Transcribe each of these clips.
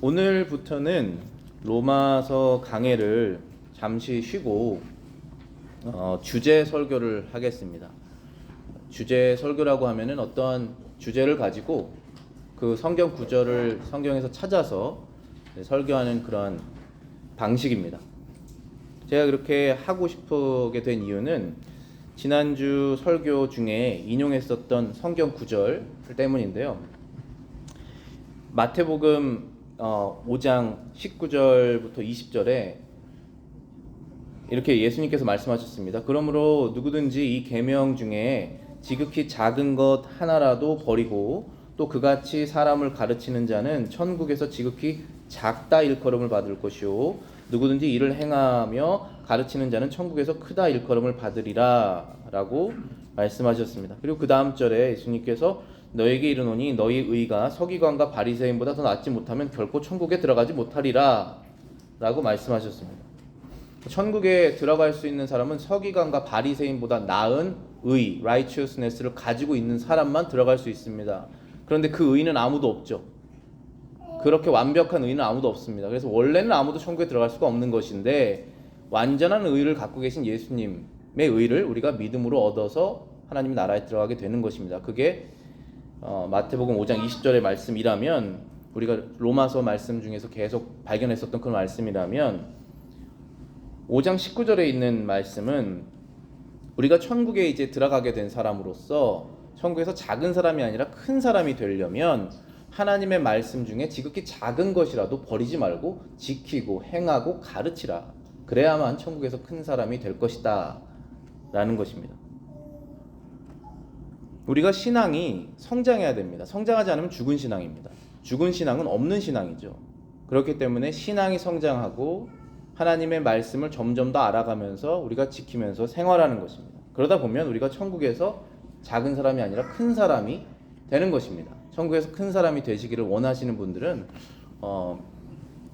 오늘부터는 로마서 강해를 잠시 쉬고 주제 설교를 하겠습니다. 주제 설교라고 하면은 어떠한 주제를 가지고 그 성경 구절을 성경에서 찾아서 설교하는 그런 방식입니다. 제가 그렇게 하고 싶게 된 이유는 지난주 설교 중에 인용했었던 성경 구절 때문인데요. 마태복음 5장 19절부터 20절에 이렇게 예수님께서 말씀하셨습니다. 그러므로 누구든지 이 계명 중에 지극히 작은 것 하나라도 버리고 또 그같이 사람을 가르치는 자는 천국에서 지극히 작다 일컬음을 받을 것이요 누구든지 이를 행하며 가르치는 자는 천국에서 크다 일컬음을 받으리라 라고 말씀하셨습니다. 그리고 그 다음 절에 예수님께서 너에게 이르노니 너희 의가 서기관과 바리새인보다 더 낫지 못하면 결코 천국에 들어가지 못하리라 라고 말씀하셨습니다. 천국에 들어갈 수 있는 사람은 서기관과 바리새인보다 나은 의, righteousness를 가지고 있는 사람만 들어갈 수 있습니다. 그런데 그 의는 아무도 없죠. 그렇게 완벽한 의는 아무도 없습니다. 그래서 원래는 아무도 천국에 들어갈 수가 없는 것인데 완전한 의를 갖고 계신 예수님의 의를 우리가 믿음으로 얻어서 하나님 나라에 들어가게 되는 것입니다. 그게 마태복음 5장 20절의 말씀이라면, 우리가 로마서 말씀 중에서 계속 발견했었던 그 말씀이라면 5장 19절에 있는 말씀은 우리가 천국에 이제 들어가게 된 사람으로서 천국에서 작은 사람이 아니라 큰 사람이 되려면 하나님의 말씀 중에 지극히 작은 것이라도 버리지 말고 지키고 행하고 가르치라. 그래야만 천국에서 큰 사람이 될 것이다 라는 것입니다. 우리가 신앙이 성장해야 됩니다. 성장하지 않으면 죽은 신앙입니다. 죽은 신앙은 없는 신앙이죠. 그렇기 때문에 신앙이 성장하고 하나님의 말씀을 점점 더 알아가면서 우리가 지키면서 생활하는 것입니다. 그러다 보면 우리가 천국에서 작은 사람이 아니라 큰 사람이 되는 것입니다. 천국에서 큰 사람이 되시기를 원하시는 분들은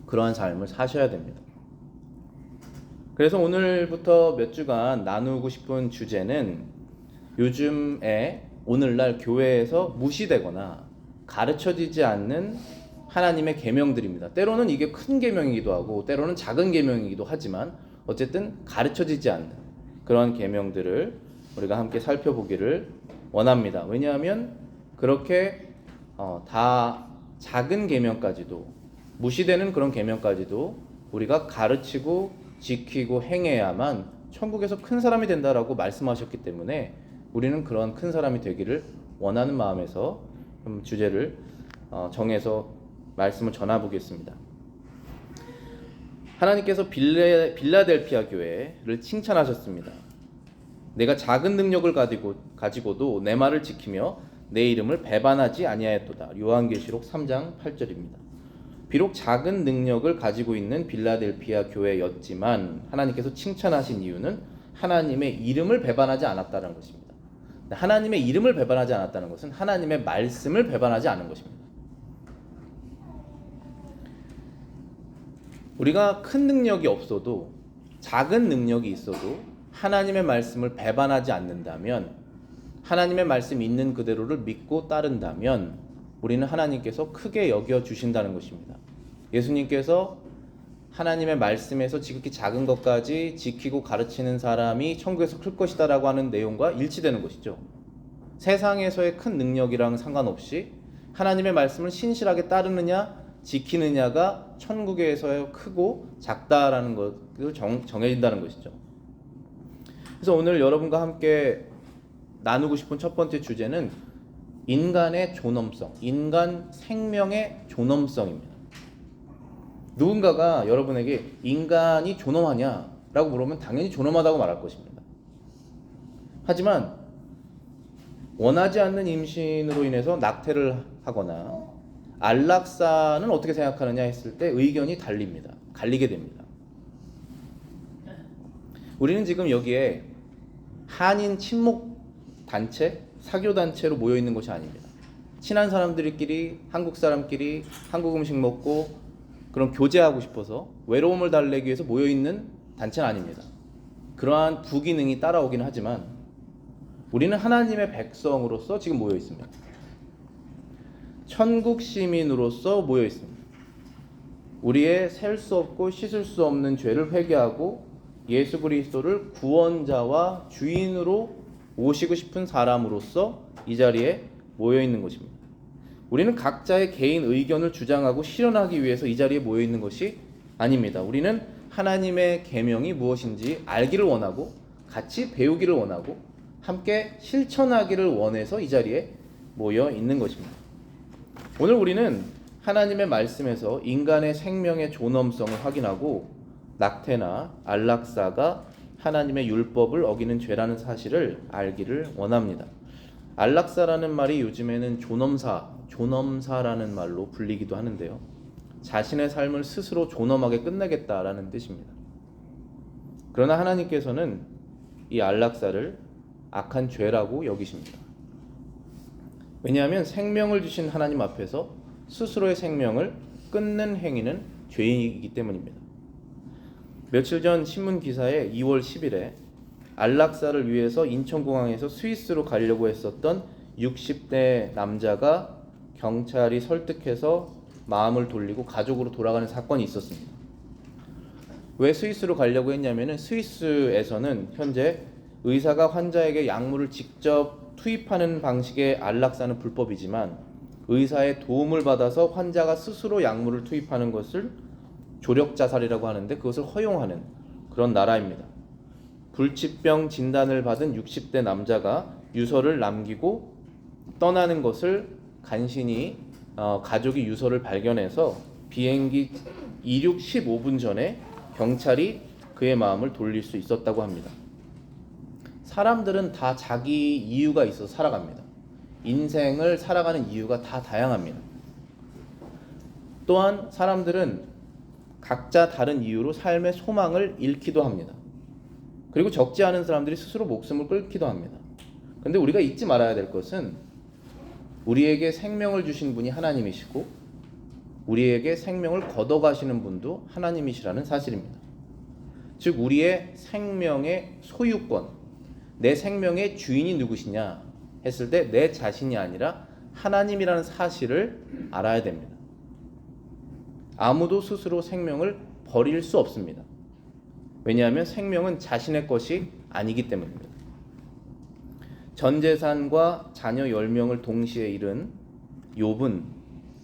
그러한 삶을 사셔야 됩니다. 그래서 오늘부터 몇 주간 나누고 싶은 주제는 요즘에 오늘날 교회에서 무시되거나 가르쳐지지 않는 하나님의 계명들입니다. 때로는 이게 큰 계명이기도 하고 때로는 작은 계명이기도 하지만 어쨌든 가르쳐지지 않는 그런 계명들을 우리가 함께 살펴보기를 원합니다. 왜냐하면 그렇게 다 작은 계명까지도 무시되는 그런 계명까지도 우리가 가르치고 지키고 행해야만 천국에서 큰 사람이 된다라고 말씀하셨기 때문에 우리는 그런 큰 사람이 되기를 원하는 마음에서 주제를 정해서 말씀을 전해보겠습니다. 하나님께서 빌라델피아 교회를 칭찬하셨습니다. 내가 작은 능력을 가지고도 내 말을 지키며 내 이름을 배반하지 아니하였도다. 요한계시록 3장 8절입니다. 비록 작은 능력을 가지고 있는 빌라델피아 교회였지만 하나님께서 칭찬하신 이유는 하나님의 이름을 배반하지 않았다는 것입니다. 하나님의 이름을 배반하지 않았다는 것은 하나님의 말씀을 배반하지 않은 것입니다. 우리가 큰 능력이 없어도 작은 능력이 있어도 하나님의 말씀을 배반하지 않는다면, 하나님의 말씀 있는 그대로를 믿고 따른다면 우리는 하나님께서 크게 여겨주신다는 것입니다. 예수님께서 하나님의 말씀에서 지극히 작은 것까지 지키고 가르치는 사람이 천국에서 클 것이다 라고 하는 내용과 일치되는 것이죠. 세상에서의 큰 능력이랑 상관없이 하나님의 말씀을 신실하게 따르느냐 지키느냐가 천국에서의 크고 작다라는 것을 정해진다는 것이죠. 그래서 오늘 여러분과 함께 나누고 싶은 첫 번째 주제는 인간의 존엄성, 인간 생명의 존엄성입니다. 누군가가 여러분에게 인간이 존엄하냐라고 물으면 당연히 존엄하다고 말할 것입니다. 하지만 원하지 않는 임신으로 인해서 낙태를 하거나 안락사는 어떻게 생각하느냐 했을 때 의견이 갈리게 됩니다. 우리는 지금 여기에 한인 친목 단체, 사교 단체로 모여 있는 것이 아닙니다. 친한 사람들끼리, 한국 사람끼리 한국 음식 먹고 그런 교제하고 싶어서 외로움을 달래기 위해서 모여 있는 단체는 아닙니다. 그러한 부기능이 따라오긴 하지만 우리는 하나님의 백성으로서 지금 모여 있습니다. 천국 시민으로서 모여 있습니다. 우리의 셀 수 없고 씻을 수 없는 죄를 회개하고 예수 그리스도를 구원자와 주인으로 모시고 싶은 사람으로서 이 자리에 모여 있는 것입니다. 우리는 각자의 개인 의견을 주장하고 실현하기 위해서 이 자리에 모여 있는 것이 아닙니다. 우리는 하나님의 계명이 무엇인지 알기를 원하고 같이 배우기를 원하고 함께 실천하기를 원해서 이 자리에 모여 있는 것입니다. 오늘 우리는 하나님의 말씀에서 인간의 생명의 존엄성을 확인하고 낙태나 안락사가 하나님의 율법을 어기는 죄라는 사실을 알기를 원합니다. 안락사라는 말이 요즘에는 존엄사라는 말로 불리기도 하는데요. 자신의 삶을 스스로 존엄하게 끝내겠다라는 뜻입니다. 그러나 하나님께서는 이 안락사를 악한 죄라고 여기십니다. 왜냐하면 생명을 주신 하나님 앞에서 스스로의 생명을 끊는 행위는 죄이기 때문입니다. 며칠 전 신문 기사에 2월 10일에 안락사를 위해서 인천공항에서 스위스로 가려고 했었던 60대 남자가 경찰이 설득해서 마음을 돌리고 가족으로 돌아가는 사건이 있었습니다. 왜 스위스로 가려고 했냐면은 스위스에서는 현재 의사가 환자에게 약물을 직접 투입하는 방식의 안락사는 불법이지만 의사의 도움을 받아서 환자가 스스로 약물을 투입하는 것을 조력자살이라고 하는데 그것을 허용하는 그런 나라입니다. 불치병 진단을 받은 60대 남자가 유서를 남기고 떠나는 것을 간신히 가족이 유서를 발견해서 비행기 이륙 15분 전에 경찰이 그의 마음을 돌릴 수 있었다고 합니다. 사람들은 다 자기 이유가 있어서 살아갑니다. 인생을 살아가는 이유가 다 다양합니다. 또한 사람들은 각자 다른 이유로 삶의 소망을 잃기도 합니다. 그리고 적지 않은 사람들이 스스로 목숨을 끊기도 합니다. 그런데 우리가 잊지 말아야 될 것은 우리에게 생명을 주신 분이 하나님이시고 우리에게 생명을 걷어가시는 분도 하나님이시라는 사실입니다. 즉 우리의 생명의 소유권, 내 생명의 주인이 누구시냐 했을 때 내 자신이 아니라 하나님이라는 사실을 알아야 됩니다. 아무도 스스로 생명을 버릴 수 없습니다. 왜냐하면 생명은 자신의 것이 아니기 때문입니다. 전 재산과 자녀 10명을 동시에 잃은 욥은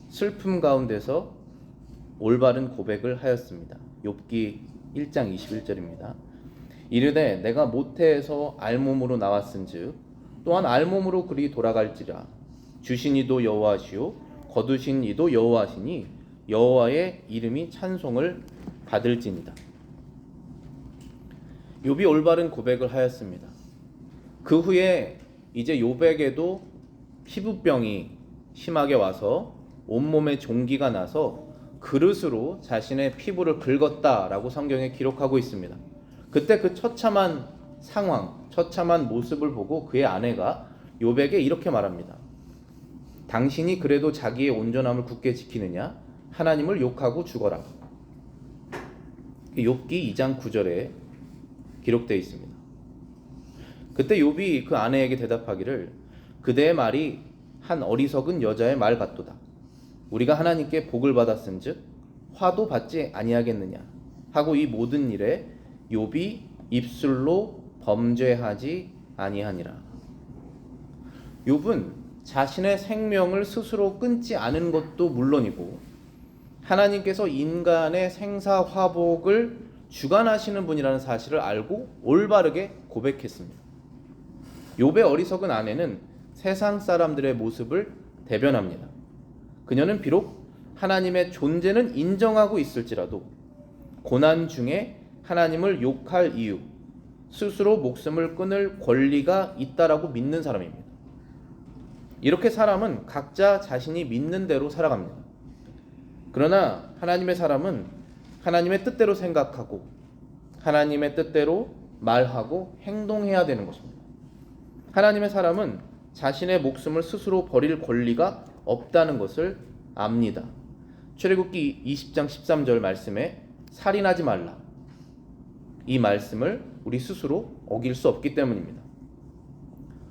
슬픔 가운데서 올바른 고백을 하였습니다. 욥기 1장 21절입니다. 이르되 내가 모태에서 알몸으로 나왔은즉 또한 알몸으로 그리 돌아갈지라. 주신 이도 여호와시요 거두신 이도 여호와시니 여호와의 이름이 찬송을 받을지니라. 욥이 올바른 고백을 하였습니다. 그 후에 이제 욥에게도 피부병이 심하게 와서 온몸에 종기가 나서 그릇으로 자신의 피부를 긁었다라고 성경에 기록하고 있습니다. 그때 그 처참한 상황, 처참한 모습을 보고 그의 아내가 욥에게 이렇게 말합니다. 당신이 그래도 자기의 온전함을 굳게 지키느냐? 하나님을 욕하고 죽어라. 욥기 2장 9절에 기록되어 있습니다. 그때 욥이 그 아내에게 대답하기를 그대의 말이 한 어리석은 여자의 말 같도다. 우리가 하나님께 복을 받았은즉 화도 받지 아니하겠느냐 하고 이 모든 일에 욥이 입술로 범죄하지 아니하니라. 욥은 자신의 생명을 스스로 끊지 않은 것도 물론이고 하나님께서 인간의 생사화복을 주관하시는 분이라는 사실을 알고 올바르게 고백했습니다. 욥의 어리석은 아내는 세상 사람들의 모습을 대변합니다. 그녀는 비록 하나님의 존재는 인정하고 있을지라도 고난 중에 하나님을 욕할 이유, 스스로 목숨을 끊을 권리가 있다라고 믿는 사람입니다. 이렇게 사람은 각자 자신이 믿는 대로 살아갑니다. 그러나 하나님의 사람은 하나님의 뜻대로 생각하고 하나님의 뜻대로 말하고 행동해야 되는 것입니다. 하나님의 사람은 자신의 목숨을 스스로 버릴 권리가 없다는 것을 압니다. 출애굽기 20장 13절 말씀에 살인하지 말라. 이 말씀을 우리 스스로 어길 수 없기 때문입니다.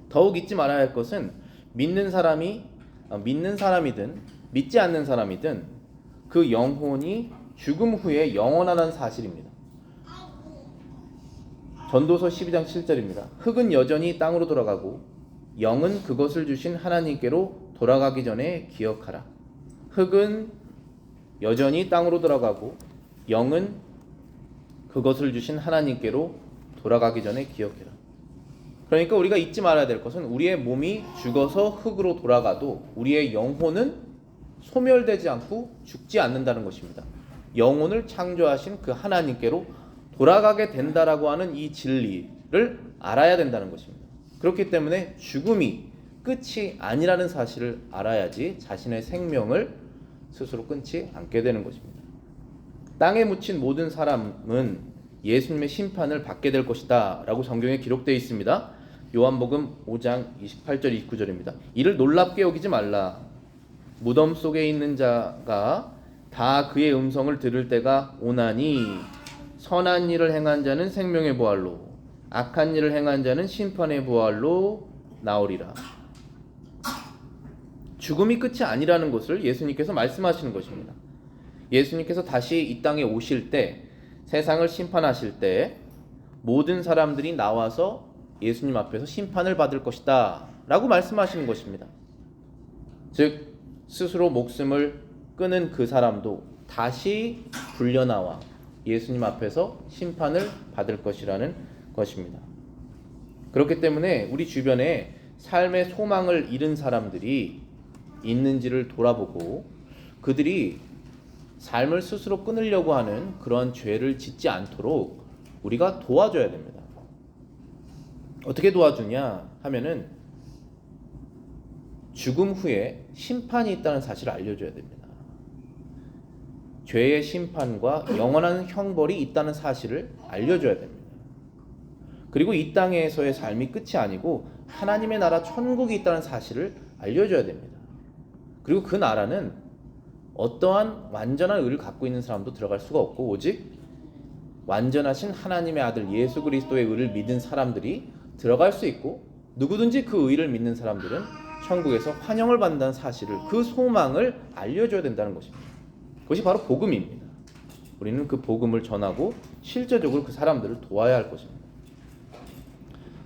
더욱 잊지 말아야 할 것은 믿는 사람이든 믿지 않는 사람이든 그 영혼이 죽음 후에 영원하다는 사실입니다. 전도서 12장 7절입니다. 흙은 여전히 땅으로 돌아가고 영은 그것을 주신 하나님께로 돌아가기 전에 기억하라. 흙은 여전히 땅으로 돌아가고 영은 그것을 주신 하나님께로 돌아가기 전에 기억해라. 그러니까 우리가 잊지 말아야 될 것은 우리의 몸이 죽어서 흙으로 돌아가도 우리의 영혼은 소멸되지 않고 죽지 않는다는 것입니다. 영혼을 창조하신 그 하나님께로 돌아가게 된다라고 하는 이 진리를 알아야 된다는 것입니다. 그렇기 때문에 죽음이 끝이 아니라는 사실을 알아야지 자신의 생명을 스스로 끊지 않게 되는 것입니다. 땅에 묻힌 모든 사람은 예수님의 심판을 받게 될 것이다 라고 성경에 기록되어 있습니다. 요한복음 5장 28절 29절입니다. 이를 놀랍게 여기지 말라. 무덤 속에 있는 자가 다 그의 음성을 들을 때가 오나니 선한 일을 행한 자는 생명의 부활로 악한 일을 행한 자는 심판의 부활로 나오리라. 죽음이 끝이 아니라는 것을 예수님께서 말씀하시는 것입니다. 예수님께서 다시 이 땅에 오실 때 세상을 심판하실 때 모든 사람들이 나와서 예수님 앞에서 심판을 받을 것이다 라고 말씀하시는 것입니다. 즉 스스로 목숨을 끊은 그 사람도 다시 불려나와 예수님 앞에서 심판을 받을 것이라는 것입니다. 그렇기 때문에 우리 주변에 삶의 소망을 잃은 사람들이 있는지를 돌아보고 그들이 삶을 스스로 끊으려고 하는 그런 죄를 짓지 않도록 우리가 도와줘야 됩니다. 어떻게 도와주냐 하면은 죽음 후에 심판이 있다는 사실을 알려줘야 됩니다. 죄의 심판과 영원한 형벌이 있다는 사실을 알려줘야 됩니다. 그리고 이 땅에서의 삶이 끝이 아니고 하나님의 나라 천국이 있다는 사실을 알려줘야 됩니다. 그리고 그 나라는 어떠한 완전한 의를 갖고 있는 사람도 들어갈 수가 없고 오직 완전하신 하나님의 아들 예수 그리스도의 의를 믿은 사람들이 들어갈 수 있고 누구든지 그 의를 믿는 사람들은 천국에서 환영을 받는다는 사실을 그 소망을 알려줘야 된다는 것입니다. 그것이 바로 복음입니다. 우리는 그 복음을 전하고 실제적으로 그 사람들을 도와야 할 것입니다.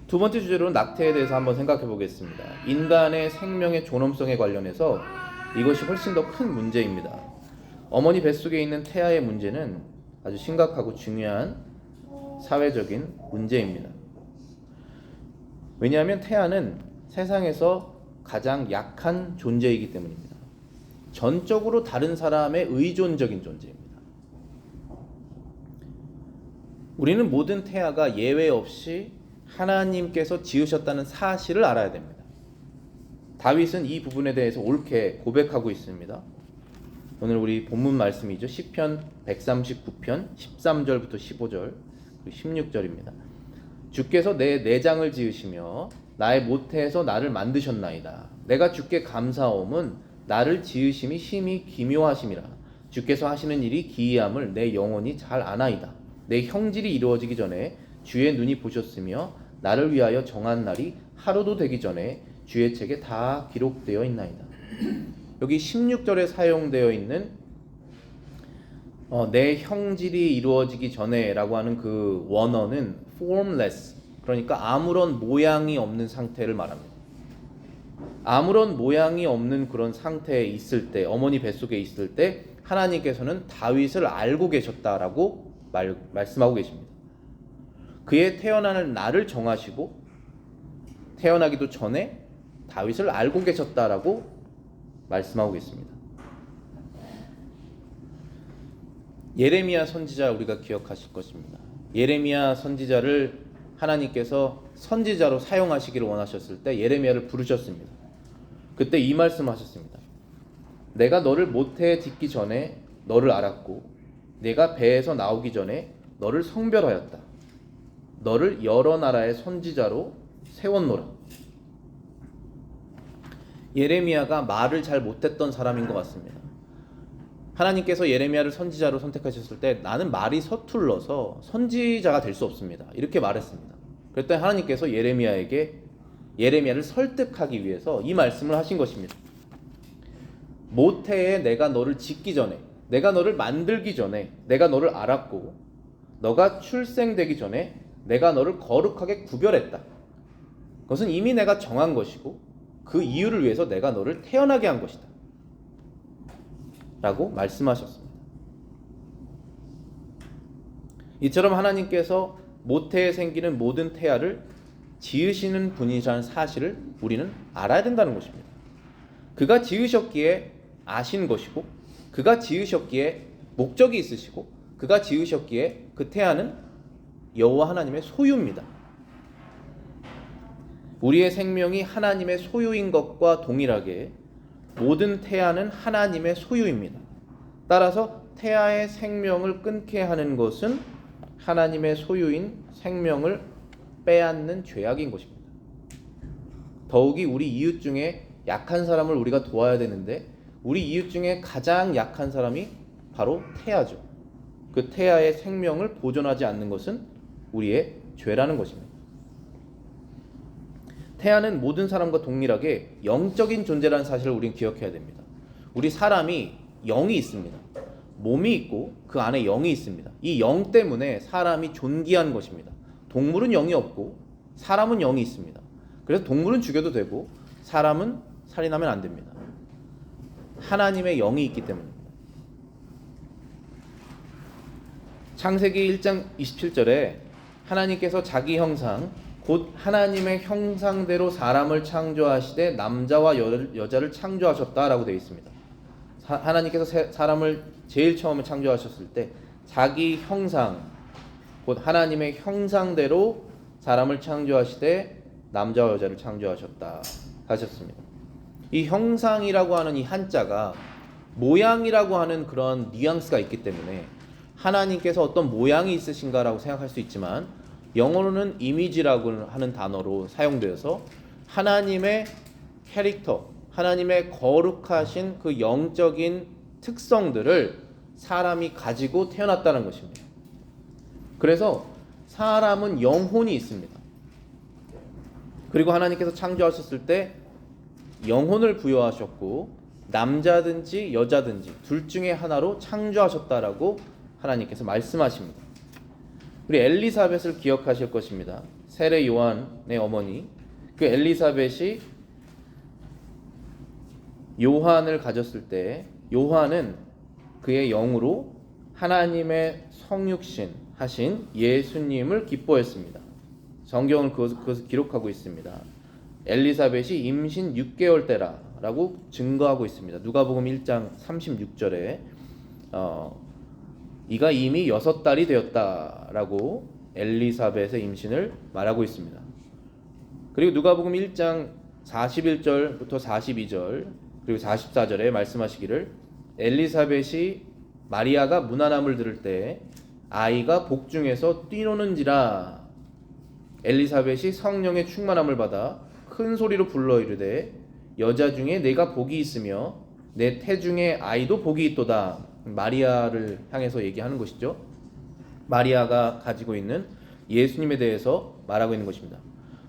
두 번째 주제로는 낙태에 대해서 한번 생각해 보겠습니다. 인간의 생명의 존엄성에 관련해서 이것이 훨씬 더 큰 문제입니다. 어머니 뱃속에 있는 태아의 문제는 아주 심각하고 중요한 사회적인 문제입니다. 왜냐하면 태아는 세상에서 가장 약한 존재이기 때문입니다. 전적으로 다른 사람의 의존적인 존재입니다. 우리는 모든 태아가 예외 없이 하나님께서 지으셨다는 사실을 알아야 됩니다. 다윗은 이 부분에 대해서 옳게 고백하고 있습니다. 오늘 우리 본문 말씀이죠. 시편 139편 13절부터 15절 그리고 16절입니다. 주께서 내 내장을 지으시며 나의 모태에서 나를 만드셨나이다. 내가 주께 감사함은 나를 지으심이 심히 기묘하심이라. 주께서 하시는 일이 기이함을 내 영혼이 잘 아나이다. 내 형질이 이루어지기 전에 주의 눈이 보셨으며 나를 위하여 정한 날이 하루도 되기 전에 주의 책에 다 기록되어 있나이다. 여기 16절에 사용되어 있는 내 형질이 이루어지기 전에 라고 하는 그 원어는 formless, 그러니까 아무런 모양이 없는 상태를 말합니다. 아무런 모양이 없는 그런 상태에 있을 때, 어머니 뱃속에 있을 때 하나님께서는 다윗을 알고 계셨다라고 말씀하고 계십니다. 그의 태어나는 날을 정하시고 태어나기도 전에 다윗을 알고 계셨다라고 말씀하고 계십니다. 예레미야 선지자 우리가 기억하실 것입니다. 예레미야 선지자를 하나님께서 선지자로 사용하시기를 원하셨을 때 예레미야를 부르셨습니다. 그때 이 말씀하셨습니다. 내가 너를 모태에 짓기 전에 너를 알았고 내가 배에서 나오기 전에 너를 성별하였다. 너를 여러 나라의 선지자로 세웠노라. 예레미야가 말을 잘 못했던 사람인 것 같습니다. 하나님께서 예레미야를 선지자로 선택하셨을 때 나는 말이 서툴러서 선지자가 될 수 없습니다. 이렇게 말했습니다. 그랬더니 하나님께서 예레미야를 설득하기 위해서 이 말씀을 하신 것입니다. 모태에 내가 너를 짓기 전에 내가 너를 만들기 전에 내가 너를 알았고 너가 출생되기 전에 내가 너를 거룩하게 구별했다. 그것은 이미 내가 정한 것이고 그 이유를 위해서 내가 너를 태어나게 한 것이다. 라고 말씀하셨습니다. 이처럼 하나님께서 모태에 생기는 모든 태아를 지으시는 분이라는 사실을 우리는 알아야 된다는 것입니다. 그가 지으셨기에 아신 것이고 그가 지으셨기에 목적이 있으시고 그가 지으셨기에 그 태아는 여호와 하나님의 소유입니다. 우리의 생명이 하나님의 소유인 것과 동일하게 모든 태아는 하나님의 소유입니다. 따라서 태아의 생명을 끊게 하는 것은 하나님의 소유인 생명을 빼앗는 죄악인 것입니다. 더욱이 우리 이웃 중에 약한 사람을 우리가 도와야 되는데 우리 이웃 중에 가장 약한 사람이 바로 태아죠. 그 태아의 생명을 보존하지 않는 것은 우리의 죄라는 것입니다. 태아는 모든 사람과 동일하게 영적인 존재라는 사실을 우리는 기억해야 됩니다. 우리 사람이 영이 있습니다. 몸이 있고 그 안에 영이 있습니다. 이 영 때문에 사람이 존귀한 것입니다. 동물은 영이 없고 사람은 영이 있습니다. 그래서 동물은 죽여도 되고 사람은 살인하면 안 됩니다. 하나님의 영이 있기 때문입니다. 창세기 1장 27절에 하나님께서 자기 형상 곧 하나님의 형상대로 사람을 창조하시되 남자와 여자를 창조하셨다라고 되어 있습니다. 하나님께서 사람을 제일 처음에 창조하셨을 때 자기 형상 곧 하나님의 형상대로 사람을 창조하시되 남자와 여자를 창조하셨다 하셨습니다. 이 형상이라고 하는 이 한자가 모양이라고 하는 그런 뉘앙스가 있기 때문에 하나님께서 어떤 모양이 있으신가라고 생각할 수 있지만 영어로는 이미지라고 하는 단어로 사용되어서 하나님의 캐릭터, 하나님의 거룩하신 그 영적인 특성들을 사람이 가지고 태어났다는 것입니다. 그래서 사람은 영혼이 있습니다. 그리고 하나님께서 창조하셨을 때 영혼을 부여하셨고 남자든지 여자든지 둘 중에 하나로 창조하셨다라고 하나님께서 말씀하십니다. 우리 엘리사벳을 기억하실 것입니다. 세례 요한의 어머니. 그 엘리사벳이 요한을 가졌을 때 요한은 그의 영으로 하나님의 성육신 하신 예수님을 기뻐했습니다. 성경은 그것을 기록하고 있습니다. 엘리사벳이 임신 6개월 때라고 증거하고 있습니다. 누가복음 1장 36절에 이가 이미 6달이 되었다라고 엘리사벳의 임신을 말하고 있습니다. 그리고 누가복음 1장 41절부터 42절 그리고 44절에 말씀하시기를 엘리사벳이 마리아가 문안함을 들을 때 아이가 복중에서 뛰노는지라 엘리사벳이 성령의 충만함을 받아 큰 소리로 불러 이르되 여자 중에 내가 복이 있으며 내 태중에 아이도 복이 있도다. 마리아를 향해서 얘기하는 것이죠. 마리아가 가지고 있는 예수님에 대해서 말하고 있는 것입니다.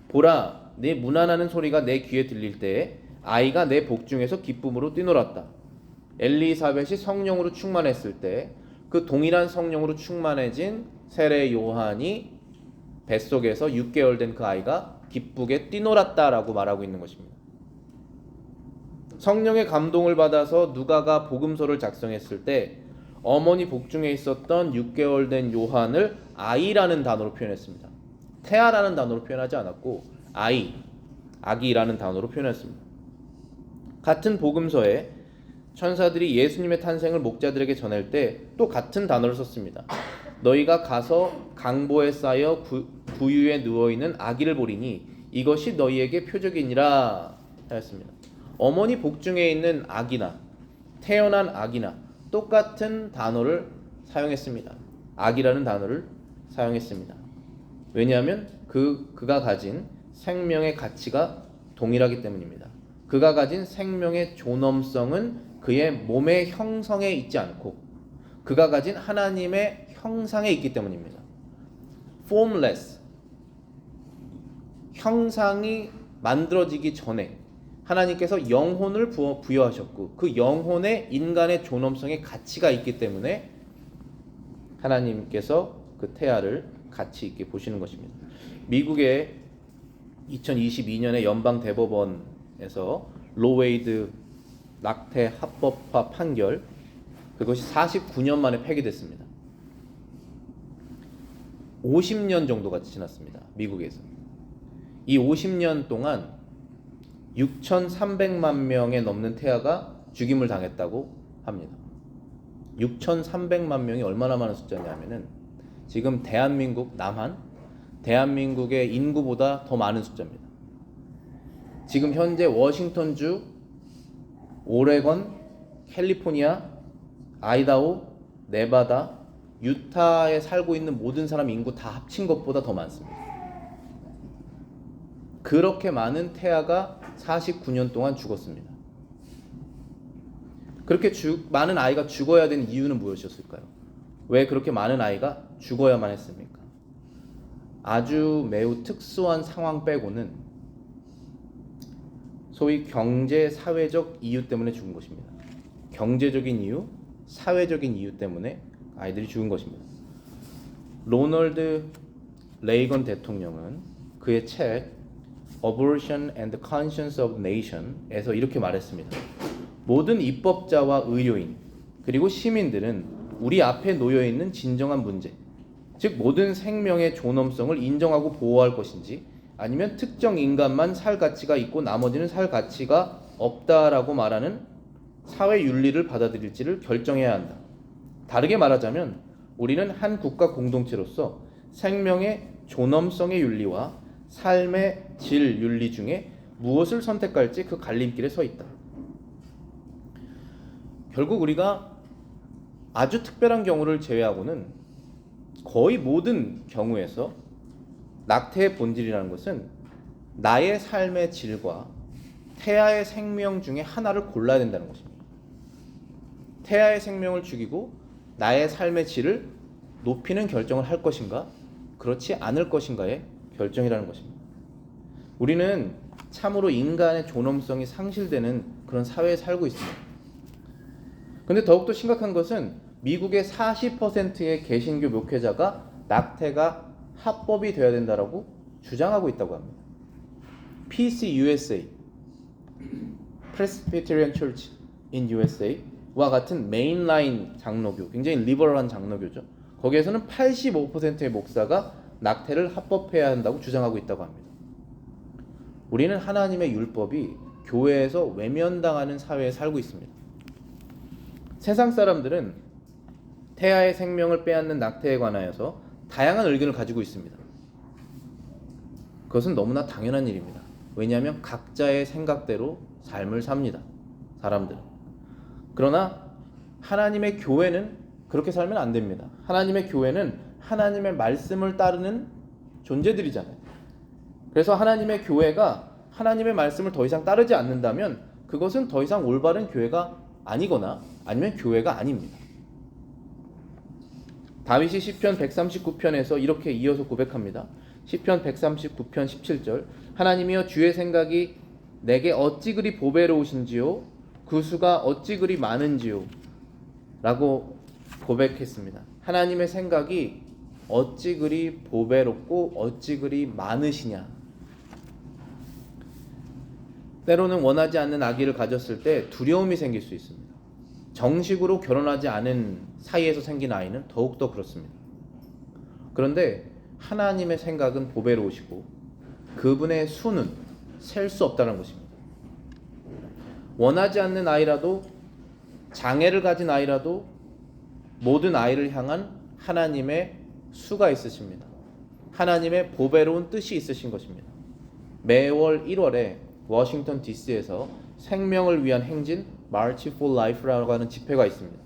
보라, 내 문안하는 소리가 내 귀에 들릴 때 아이가 내 복중에서 기쁨으로 뛰놀았다. 엘리사벳이 성령으로 충만했을 때 그 동일한 성령으로 충만해진 세례 요한이 뱃속에서 6개월 된 그 아이가 기쁘게 뛰놀았다라고 말하고 있는 것입니다. 성령의 감동을 받아서 누가가 복음서를 작성했을 때 어머니 복중에 있었던 6개월 된 요한을 아이라는 단어로 표현했습니다. 태아라는 단어로 표현하지 않았고 아기라는 단어로 표현했습니다. 같은 복음서에 천사들이 예수님의 탄생을 목자들에게 전할 때 또 같은 단어를 썼습니다. 너희가 가서 강보에 쌓여 구유에 누워있는 아기를 보리니 이것이 너희에게 표적이니라 하였습니다. 어머니 복중에 있는 아기나 태어난 아기나 똑같은 단어를 사용했습니다. 아기라는 단어를 사용했습니다. 왜냐하면 그가 가진 생명의 가치가 동일하기 때문입니다. 그가 가진 생명의 존엄성은 그의 몸의 형성에 있지 않고 그가 가진 하나님의 형상에 있기 때문입니다. formless, 형상이 만들어지기 전에 하나님께서 영혼을 부여하셨고 그 영혼에 인간의 존엄성의 가치가 있기 때문에 하나님께서 그 태아를 가치 있게 보시는 것입니다. 미국의 2022년에 연방 대법원에서 로웨이드 낙태 합법화 판결, 그것이 49년 만에 폐기됐습니다. 50년 정도가 지났습니다. 미국에서. 이 50년 동안 6,300만 명에 넘는 태아가 죽임을 당했다고 합니다. 6,300만 명이 얼마나 많은 숫자냐면은 지금 대한민국 남한, 대한민국의 인구보다 더 많은 숫자입니다. 지금 현재 워싱턴주, 오레건, 캘리포니아, 아이다호, 네바다, 유타에 살고 있는 모든 사람 인구 다 합친 것보다 더 많습니다. 그렇게 많은 태아가 49년 동안 죽었습니다. 그렇게 많은 아이가 죽어야 되는 이유는 무엇이었을까요? 왜 그렇게 많은 아이가 죽어야만 했습니까? 아주 매우 특수한 상황 빼고는 소위 경제, 사회적 이유 때문에 죽은 것입니다. 경제적인 이유, 사회적인 이유 때문에 아이들이 죽은 것입니다. 로널드 레이건 대통령은 그의 책 Abortion and the Conscience of Nation에서 이렇게 말했습니다. 모든 입법자와 의료인 그리고 시민들은 우리 앞에 놓여 있는 진정한 문제, 즉 모든 생명의 존엄성을 인정하고 보호할 것인지 아니면 특정 인간만 살 가치가 있고 나머지는 살 가치가 없다라고 말하는 사회 윤리를 받아들일지를 결정해야 한다. 다르게 말하자면 우리는 한 국가 공동체로서 생명의 존엄성의 윤리와 삶의 질 윤리 중에 무엇을 선택할지 그 갈림길에 서 있다. 결국 우리가 아주 특별한 경우를 제외하고는 거의 모든 경우에서 낙태의 본질이라는 것은 나의 삶의 질과 태아의 생명 중에 하나를 골라야 된다는 것입니다. 태아의 생명을 죽이고 나의 삶의 질을 높이는 결정을 할 것인가, 그렇지 않을 것인가의 결정이라는 것입니다. 우리는 참으로 인간의 존엄성이 상실되는 그런 사회에 살고 있습니다. 그런데 더욱더 심각한 것은 미국의 40%의 개신교 목회자가 낙태가 합법이 되어야 된다라고 주장하고 있다고 합니다. PCUSA, Presbyterian Church in USA와 같은 메인라인 장로교, 굉장히 리버럴한 장로교죠. 거기에서는 85%의 목사가 낙태를 합법해야 한다고 주장하고 있다고 합니다. 우리는 하나님의 율법이 교회에서 외면당하는 사회에 살고 있습니다. 세상 사람들은 태아의 생명을 빼앗는 낙태에 관하여서 다양한 의견을 가지고 있습니다. 그것은 너무나 당연한 일입니다. 왜냐하면 각자의 생각대로 삶을 삽니다. 사람들은. 그러나 하나님의 교회는 그렇게 살면 안 됩니다. 하나님의 교회는 하나님의 말씀을 따르는 존재들이잖아요. 그래서 하나님의 교회가 하나님의 말씀을 더 이상 따르지 않는다면 그것은 더 이상 올바른 교회가 아니거나 아니면 교회가 아닙니다. 다윗이 시편 139편에서 이렇게 이어서 고백합니다. 시편 139편 17절 하나님이여 주의 생각이 내게 어찌 그리 보배로우신지요 그 수가 어찌 그리 많은지요 라고 고백했습니다. 하나님의 생각이 어찌 그리 보배롭고 어찌 그리 많으시냐. 때로는 원하지 않는 아기를 가졌을 때 두려움이 생길 수 있습니다. 정식으로 결혼하지 않은 사이에서 생긴 아이는 더욱더 그렇습니다. 그런데 하나님의 생각은 보배로우시고 그분의 수는 셀 수 없다는 것입니다. 원하지 않는 아이라도 장애를 가진 아이라도 모든 아이를 향한 하나님의 수가 있으십니다. 하나님의 보배로운 뜻이 있으신 것입니다. 매월 1월에 워싱턴 DC에서 생명을 위한 행진 March for Life라고 하는 집회가 있습니다.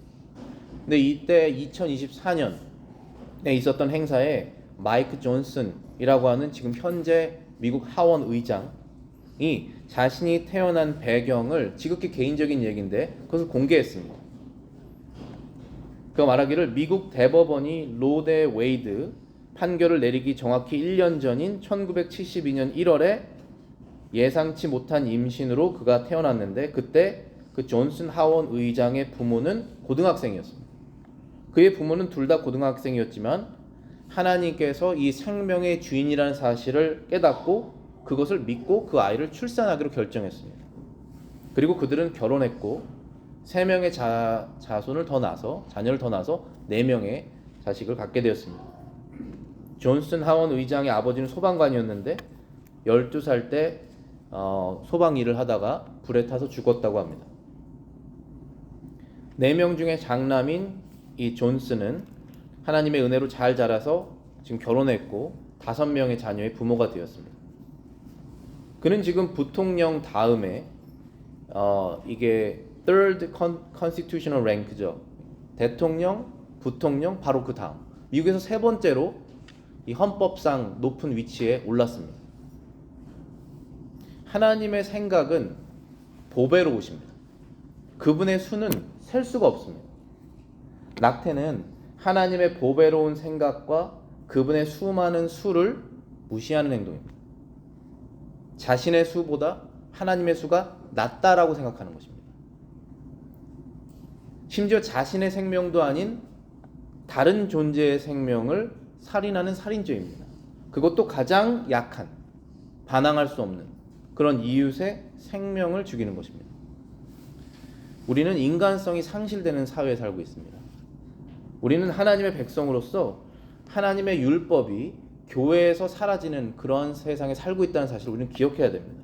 근데 이때 2024년에 있었던 행사에 마이크 존슨이라고 하는 지금 현재 미국 하원 의장이 자신이 태어난 배경을 지극히 개인적인 얘기인데 그것을 공개했습니다. 그가 말하기를 미국 대법원이 로데 웨이드 판결을 내리기 정확히 1년 전인 1972년 1월에 예상치 못한 임신으로 그가 태어났는데 그때 그 존슨 하원 의장의 부모는 고등학생이었습니다. 그의 부모는 둘 다 고등학생이었지만 하나님께서 이 생명의 주인이라는 사실을 깨닫고 그것을 믿고 그 아이를 출산하기로 결정했습니다. 그리고 그들은 결혼했고 3명의 자손을 더 낳아서 자녀를 더 낳아서 4명의 자식을 갖게 되었습니다. 존슨 하원 의장의 아버지는 소방관이었는데 12살 때 소방 일을 하다가 불에 타서 죽었다고 합니다. 4명 중에 장남인 이 존슨은 하나님의 은혜로 잘 자라서 지금 결혼했고 5명의 자녀의 부모가 되었습니다. 그는 지금 부통령 다음에 이게 third constitutional rank죠. 대통령, 부통령, 바로 그 다음. 미국에서 3번째로 이 헌법상 높은 위치에 올랐습니다. 하나님의 생각은 보배로우십니다. 그분의 수는 셀 수가 없습니다. 낙태는 하나님의 보배로운 생각과 그분의 수많은 수를 무시하는 행동입니다. 자신의 수보다 하나님의 수가 낫다라고 생각하는 것입니다. 심지어 자신의 생명도 아닌 다른 존재의 생명을 살인하는 살인죄입니다. 그것도 가장 약한, 반항할 수 없는 그런 이웃의 생명을 죽이는 것입니다. 우리는 인간성이 상실되는 사회에 살고 있습니다. 우리는 하나님의 백성으로서 하나님의 율법이 교회에서 사라지는 그런 세상에 살고 있다는 사실을 우리는 기억해야 됩니다.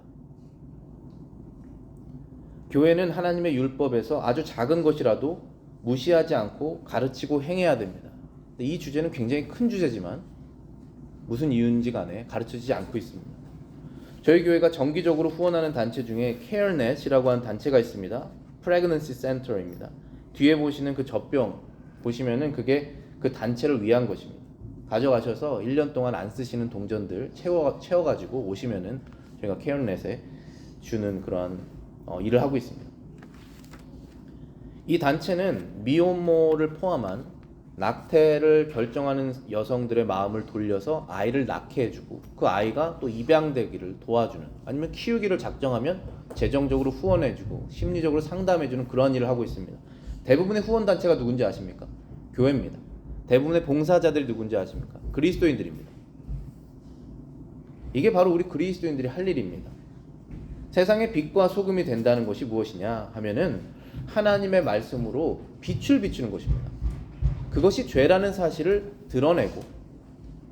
교회는 하나님의 율법에서 아주 작은 것이라도 무시하지 않고 가르치고 행해야 됩니다. 이 주제는 굉장히 큰 주제지만 무슨 이유인지 간에 가르쳐지지 않고 있습니다. 저희 교회가 정기적으로 후원하는 단체 중에 CareNet이라고 하는 단체가 있습니다. Pregnancy Center입니다. 뒤에 보시는 그 젖병 보시면은 그게 그 단체를 위한 것입니다. 가져가셔서 1년 동안 안 쓰시는 동전들 채워가지고 오시면은 저희가 CareNet에 주는 그러한 일을 하고 있습니다. 이 단체는 미혼모를 포함한 낙태를 결정하는 여성들의 마음을 돌려서 아이를 낳게 해주고 그 아이가 또 입양되기를 도와주는 아니면 키우기를 작정하면 재정적으로 후원해주고 심리적으로 상담해주는 그런 일을 하고 있습니다. 대부분의 후원단체가 누군지 아십니까? 교회입니다. 대부분의 봉사자들이 누군지 아십니까? 그리스도인들입니다. 이게 바로 우리 그리스도인들이 할 일입니다. 세상의 빛과 소금이 된다는 것이 무엇이냐 하면은 하나님의 말씀으로 빛을 비추는 것입니다. 그것이 죄라는 사실을 드러내고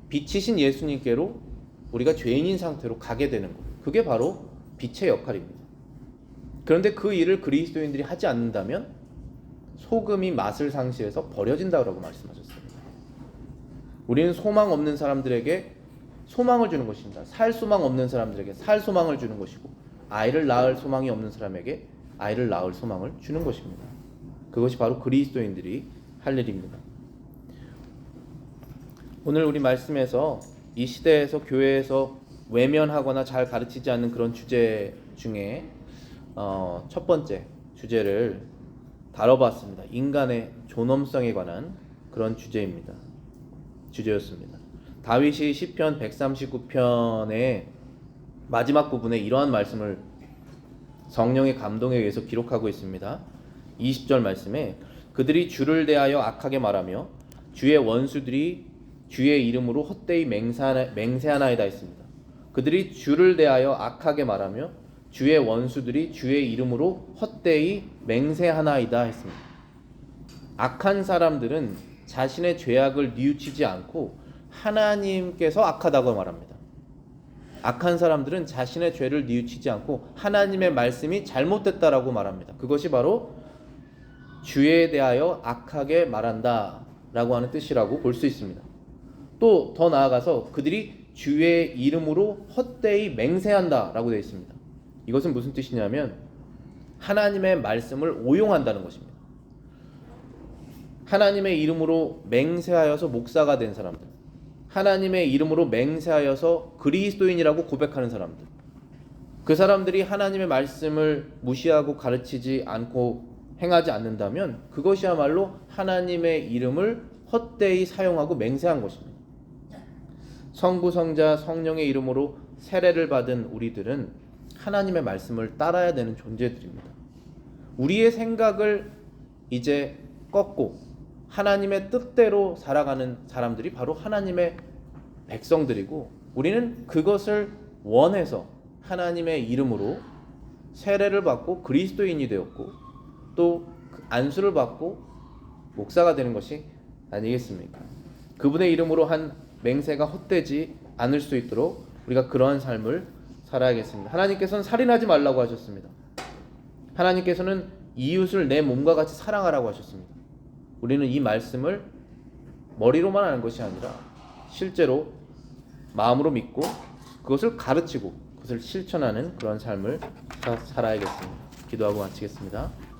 빛이신 예수님께로 우리가 죄인인 상태로 가게 되는 것. 그게 바로 빛의 역할입니다. 그런데 그 일을 그리스도인들이 하지 않는다면 소금이 맛을 상실해서 버려진다고 말씀하셨습니다. 우리는 소망 없는 사람들에게 소망을 주는 것입니다. 살 소망 없는 사람들에게 살 소망을 주는 것이고 아이를 낳을 소망이 없는 사람에게 아이를 낳을 소망을 주는 것입니다. 그것이 바로 그리스도인들이 할 일입니다. 오늘 우리 말씀에서 이 시대에서 교회에서 외면하거나 잘 가르치지 않는 그런 주제 중에 첫 번째 주제를 다뤄봤습니다. 인간의 존엄성에 관한 그런 주제였습니다. 다윗이 시편 139편의 마지막 부분에 이러한 말씀을 성령의 감동에 의해서 기록하고 있습니다. 20절 말씀에 그들이 주를 대하여 악하게 말하며 주의 원수들이 주의 이름으로 헛되이 맹세하나이다 했습니다. 그들이 주를 대하여 악하게 말하며 주의 원수들이 주의 이름으로 헛되이 맹세하나이다 했습니다. 악한 사람들은 자신의 죄악을 뉘우치지 않고 하나님께서 악하다고 말합니다. 악한 사람들은 자신의 죄를 뉘우치지 않고 하나님의 말씀이 잘못됐다라고 말합니다. 그것이 바로 주에 대하여 악하게 말한다 라고 하는 뜻이라고 볼 수 있습니다. 또 더 나아가서 그들이 주의 이름으로 헛되이 맹세한다 라고 되어 있습니다. 이것은 무슨 뜻이냐면 하나님의 말씀을 오용한다는 것입니다. 하나님의 이름으로 맹세하여서 목사가 된 사람들, 하나님의 이름으로 맹세하여서 그리스도인이라고 고백하는 사람들, 그 사람들이 하나님의 말씀을 무시하고 가르치지 않고 행하지 않는다면 그것이야말로 하나님의 이름을 헛되이 사용하고 맹세한 것입니다. 성부, 성자, 성령의 이름으로 세례를 받은 우리들은 하나님의 말씀을 따라야 되는 존재들입니다. 우리의 생각을 이제 꺾고 하나님의 뜻대로 살아가는 사람들이 바로 하나님의 백성들이고, 우리는 그것을 원해서 하나님의 이름으로 세례를 받고 그리스도인이 되었고 또 안수를 받고 목사가 되는 것이 아니겠습니까? 그분의 이름으로 한 맹세가 헛되지 않을 수 있도록 우리가 그러한 삶을 살아야겠습니다. 하나님께서는 살인하지 말라고 하셨습니다. 하나님께서는 이웃을 내 몸과 같이 사랑하라고 하셨습니다. 우리는 이 말씀을 머리로만 하는 것이 아니라 실제로 마음으로 믿고 그것을 가르치고 그것을 실천하는 그런 삶을 살아야겠습니다. 기도하고 마치겠습니다.